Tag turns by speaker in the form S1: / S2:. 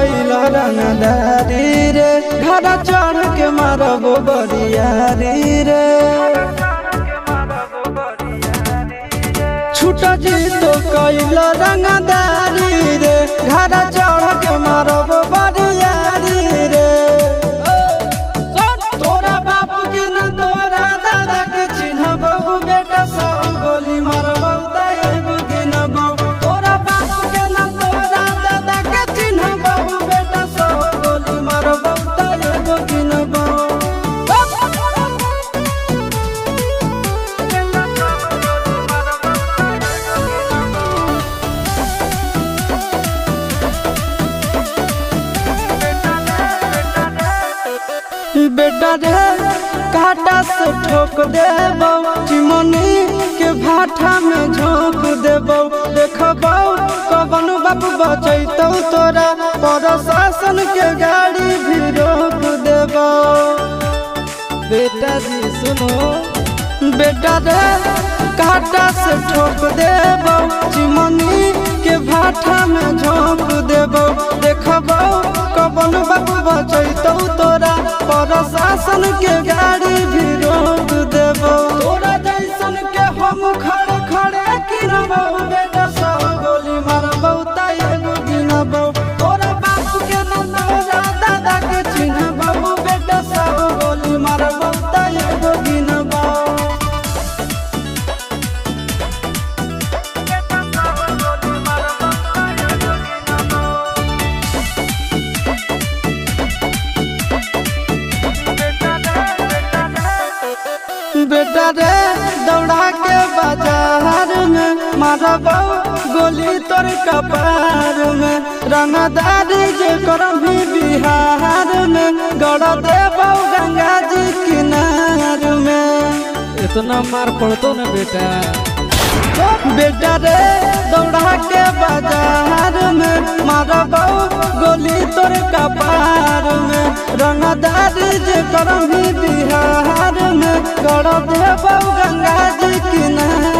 S1: कैल रंगदारी रे घर चढ़ के मारबो बरियारी रे छूटा जी तो कैल रंगदारी रे घर चढ़ के मारबो बरियारी रे तोरा बाप के न तोरा दादा के चिन्हबो बेटा सब गोली मारबो एगो गिनबो तोरा बाप के न तोरा दादा के चिन्हबो बेटा सब गोली मारबो एगो गिनबो बेटा रे काटा से ठोक देबो चिमनी के भाटा में झोंक देबो देखबो कवन बाप बचैतौ तोरा प्रशासन के गाड़ी भी रोक देबो बेटा जी सुनो बेटा रे काटा से ठोक देबो चिमनी के भाटा में झोंक देबो देखबो कवन बाप बचैतौ तोरा प्रशासन के गाड़ी भी रोक देबो तोरा जैसन के हम खड़े खड़े गिनबो बेटा सब गोली मारबो एगो गिनबो तोरा बाप के न तोरा दादा के चिन्हबो बेटा सब गोली मारबो एगो गिनबो बेटा रे दौड़ा के बाजार में मारबो गोली तोर कपार में रंगदारी जे करभी बिहार में गड़ देबो गंगा जी किनार में
S2: इतना मार पड़तो न बेटा
S1: बेटा रे दौड़ा के बाजार में मारबो गोली तोर कपार में रंगदारी जे करभी बिहार में गड़ देबो गंगा जी किनार